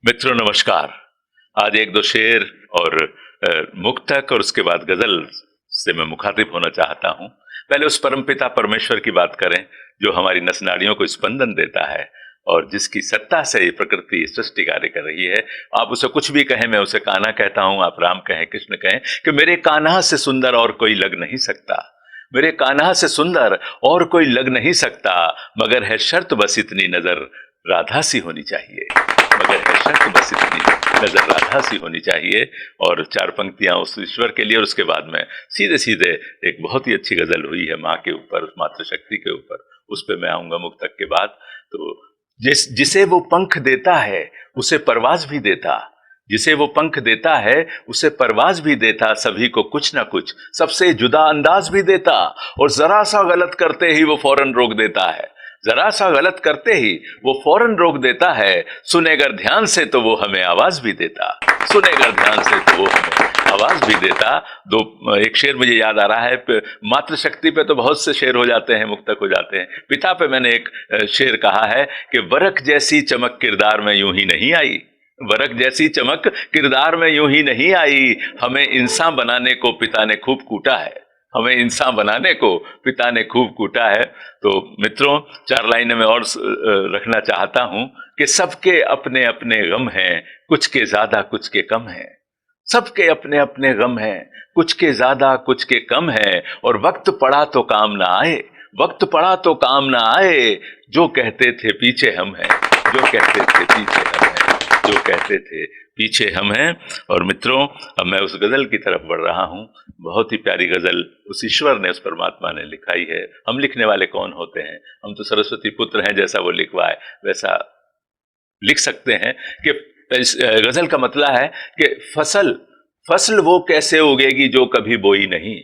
मित्रों नमस्कार। आज एक दो शेर और मुक्तक और उसके बाद गजल से मैं मुखातिब होना चाहता हूं। पहले उस परमपिता परमेश्वर की बात करें जो हमारी नस नाड़ियों को स्पंदन देता है और जिसकी सत्ता से ये प्रकृति सृष्टि कार्य कर रही है। आप उसे कुछ भी कहें, मैं उसे कान्हा कहता हूं, आप राम कहें, कृष्ण कहें, कि मेरे कान्हा से सुंदर और कोई लग नहीं सकता, मेरे कान्हा से सुंदर और कोई लग नहीं सकता, मगर है शर्त बस इतनी नजर राधा सी होनी चाहिए, मगर है शर्त बस इतनी नजर राधा सी होनी चाहिए। और चार पंक्तियां उस ईश्वर के लिए और उसके बाद में सीधे सीधे एक बहुत ही अच्छी गजल हुई है माँ के ऊपर, उस मातृशक्ति के ऊपर, उस पर मैं आऊंगा मुक्तक के बाद। तो जिसे वो पंख देता है उसे परवाज भी देता, जिसे वो पंख देता है उसे परवाज भी देता, सभी को कुछ ना कुछ सबसे जुदा अंदाज भी देता, और जरा सा गलत करते ही वो फौरन रोक देता है, जरा सा गलत करते ही वो फौरन रोक देता है, सुनेगर ध्यान से तो वो हमें आवाज भी देता, सुनेगर ध्यान से तो वो हमें आवाज भी देता। एक शेर मुझे याद आ रहा है, मातृशक्ति पे तो बहुत से शेर हो जाते हैं, मुक्तक हो जाते हैं, पिता पे मैंने एक शेर कहा है कि वरख जैसी चमक किरदार में यूं ही नहीं आई, वरख जैसी चमक किरदार में यूं ही नहीं आई, हमें इंसान बनाने को पिता ने खूब कूटा है, हमें इंसान बनाने को पिता ने खूब कूटा है। तो मित्रों, चार लाइनें मैं और रखना चाहता हूं कि सबके अपने अपने गम हैं, कुछ के ज्यादा कुछ के कम हैं, सबके अपने अपने गम हैं, कुछ के ज्यादा कुछ के कम हैं, और वक्त पड़ा तो काम ना आए, वक्त पड़ा तो काम ना आए, जो कहते थे पीछे हम हैं, जो कहते थे पीछे हम हैं, जो कहते थे पीछे हम हैं। और मित्रों, अब मैं उस गजल की तरफ बढ़ रहा हूं। बहुत ही प्यारी गजल उस ईश्वर ने, उस परमात्मा ने लिखाई है। हम लिखने वाले कौन होते हैं? हम तो सरस्वती पुत्र हैं, जैसा वो लिखवाए वैसा लिख सकते हैं। कि इस गजल का मतलब है कि फसल फसल वो कैसे उगेगी जो कभी बोई नहीं,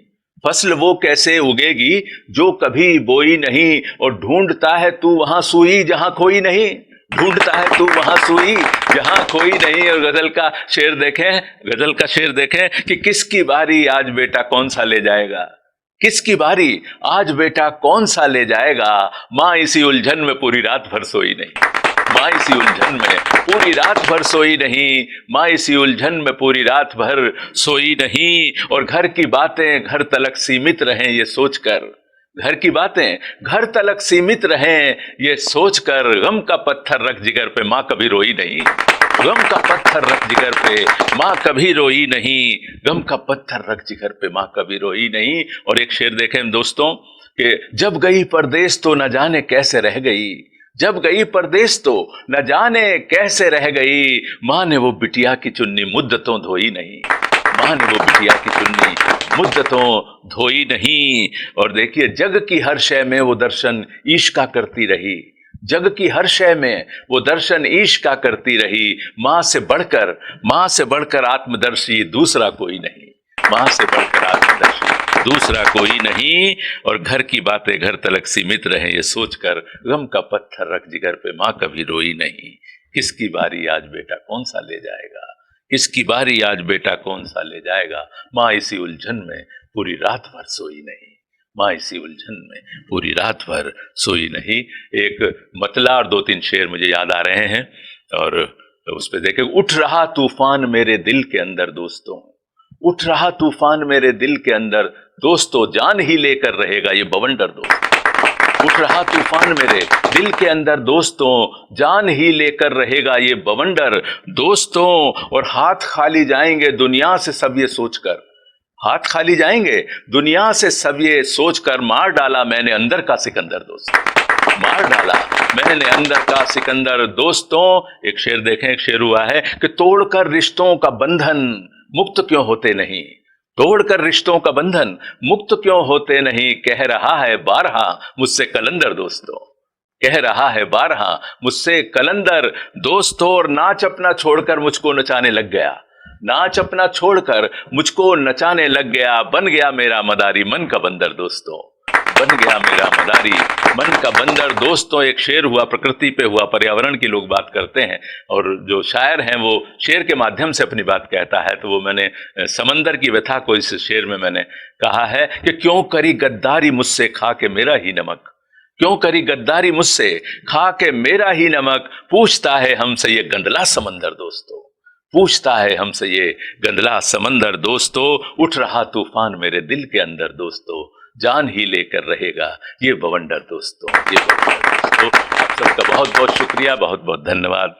फसल वो कैसे उगेगी जो कभी बोई नहीं, और ढूंढता है तू वहां सुई जहां खोई नहीं, ढूंढता है तू वहां सुई जहां खोई नहीं। और गजल का शेर देखें, गजल का शेर देखें कि किसकी बारी आज बेटा कौन सा ले जाएगा, किसकी बारी आज बेटा कौन सा ले जाएगा, माँ इसी उलझन में पूरी रात भर सोई नहीं, माँ इसी उलझन में पूरी रात भर सोई नहीं, माँ इसी उलझन में पूरी रात भर सोई नहीं। और घर की बातें घर तलक सीमित रहें ये सोचकर, घर की बातें घर तलक सीमित रहें ये सोचकर, गम का पत्थर रख जिगर पे माँ कभी रोई नहीं, गम का पत्थर रख जिगर पे माँ कभी रोई नहीं, गम का पत्थर रख जिगर पे माँ कभी रोई नहीं। और एक शेर देखें दोस्तों कि जब गई परदेश तो न जाने कैसे रह गई, जब गई परदेश तो न जाने कैसे रह गई, माँ ने वो बिटिया की चुन्नी मुद्दतों धोई नहीं, माँ ने वो बिटिया की चुन्नी मुद्दतों धोई नहीं। और देखिए, जग की हर शय में वो दर्शन ईश का करती रही, जग की हर शय में वो दर्शन ईश का करती रही, माँ से बढ़कर आत्मदर्शी दूसरा कोई नहीं, माँ से बढ़कर आत्मदर्शी दूसरा कोई नहीं। और घर की बातें घर तलक सीमित रहे ये सोचकर, गम का पत्थर रख जिगर पे माँ कभी रोई नहीं, किसकी बारी आज बेटा कौन सा ले जाएगा, किसकी बारी आज बेटा कौन सा ले जाएगा, माँ इसी उलझन में पूरी रात भर सोई नहीं, माँ इसी उलझन में पूरी रात भर सोई नहीं। एक मतला और दो तीन शेर मुझे याद आ रहे हैं, और उस पर देखे, उठ रहा तूफान मेरे दिल के अंदर दोस्तों, उठ रहा तूफान मेरे दिल के अंदर दोस्तों, जान ही लेकर रहेगा ये बवंडर दोस्त, उठ रहा तूफान मेरे दिल के अंदर दोस्तों, जान ही लेकर रहेगा ये बवंडर दोस्तों। और हाथ खाली जाएंगे दुनिया से सब ये सोचकर, हाथ खाली जाएंगे दुनिया से सब ये सोचकर, मार डाला मैंने अंदर का सिकंदर दोस्तों, मार डाला मैंने अंदर का सिकंदर दोस्तों। एक शेर देखें, एक शेर हुआ है कि तोड़कर रिश्तों का बंधन मुक्त क्यों होते नहीं, तोड़कर रिश्तों का बंधन मुक्त क्यों होते नहीं, कह रहा है बारहा मुझसे कलंदर दोस्तों, कह रहा है बारहा मुझसे कलंदर दोस्तों। और नाच अपना छोड़कर मुझको नचाने लग गया, नाच अपना छोड़कर मुझको नचाने लग गया, बन गया मेरा मदारी मन का बंदर दोस्तों, बन गया मेरा मदारी मन का बंदर दोस्तों। एक शेर हुआ, प्रकृति पे हुआ, पर्यावरण की लोग बात करते हैं, और जो शायर हैं वो शेर के माध्यम से अपनी बात कहता है। तो वो मैंने समंदर की व्यथा को इस शेर में मैंने कहा है कि क्यों करी गद्दारी मुझसे खा के मेरा ही नमक, क्यों करी गद्दारी मुझसे, खा के मेरा ही नमक, पूछता है हमसे ये गंदला समंदर दोस्तों, पूछता है हमसे ये गंदला समंदर दोस्तों, उठ रहा तूफान मेरे दिल के अंदर दोस्तों, जान ही लेकर रहेगा ये बवंडर दोस्तों, ये बवंडर दोस्तों। आप सबका बहुत बहुत शुक्रिया, बहुत बहुत धन्यवाद।